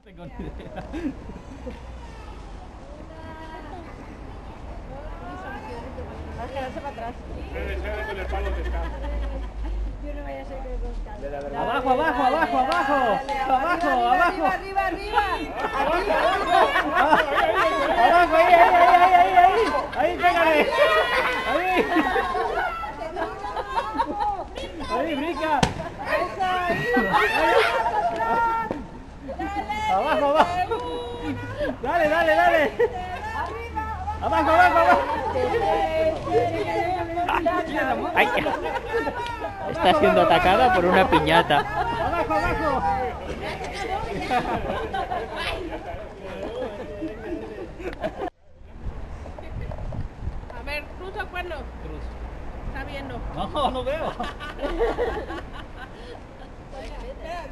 tengo ni idea. Vas a quedarse para atrás. Con el palo de escala. Yo no vaya a ser que me conozca. Abajo, abajo, abajo, abajo. Abajo, abajo. Arriba, arriba. Abajo, ahí. Ahí, pégale. Ahí, brinca. Abajo, abajo. Dale. Abajo. Ay, está siendo atacada por una piñata. Abajo. A ver, ¿cruz o cuerno? Cruz. Está viendo. No veo.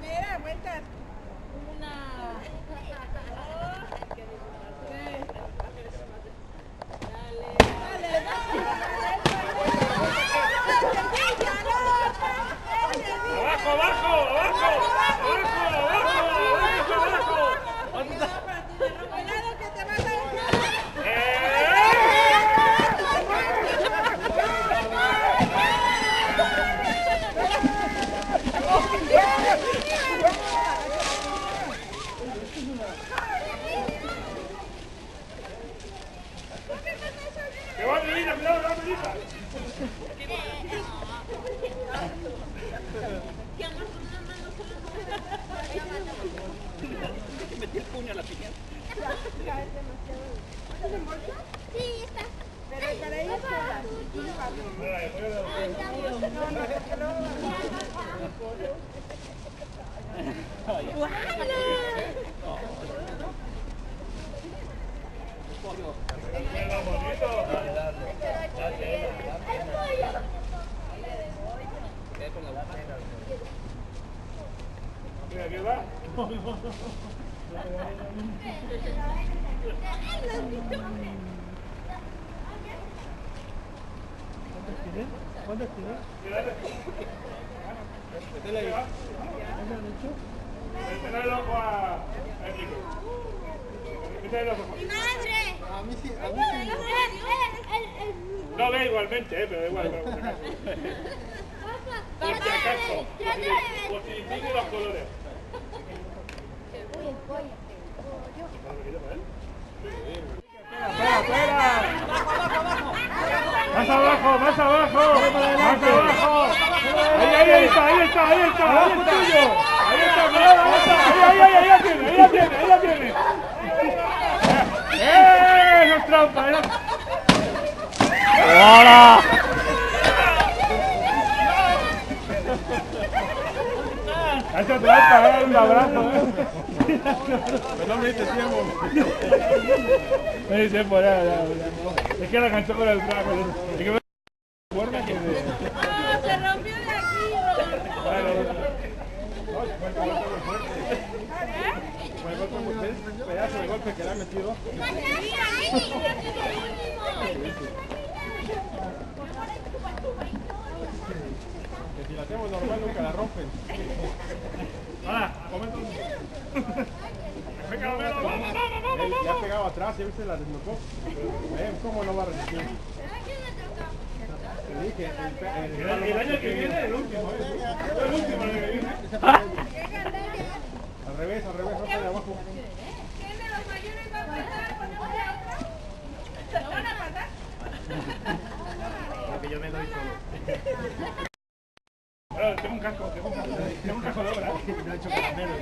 Mira, vueltas. Una. Abajo. Cuidado que te vas a ¡Que va a venir! ¡Cuidado, que va a venir! Metí el puño a la piñata. Sí, está. Pero para ella Mira, ¿qué va? ¿Cuántas tienes? Métele ahí. Métele el ojo a Enrique. Métele el ojo. ¡Mi madre! A mí sí. No ve igualmente, pero da igual. Por si acaso. Por si distingue los colores. ¡Fuera! ¡Más abajo! Ahí está, Ahí la tiene. ¡No es trampa! ¡Hola! Ha hecho trampa, un abrazo, Perdón, me dice tiempo. Me dice por ahí, Es que la canchó con el trago. Es que me cuerda que de... ¡No, se rompió de aquí! Fue el golpe muy fuerte, pedazo de golpe que le ha metido. Que si la hacemos normal nunca la rompen. ¡Hala! ¡Comento! Ya ha pegado atrás, ya viste, la desnocó. ¿Cómo no va a resistir? Te dije, el año que viene, el último. El último año que viene. Al revés, otra de abajo. ¿Quién de los mayores va a pasar con otra? ¿No van a pasar? Porque yo me doy solo. Tengo un casco de obra. No he hecho caramelo.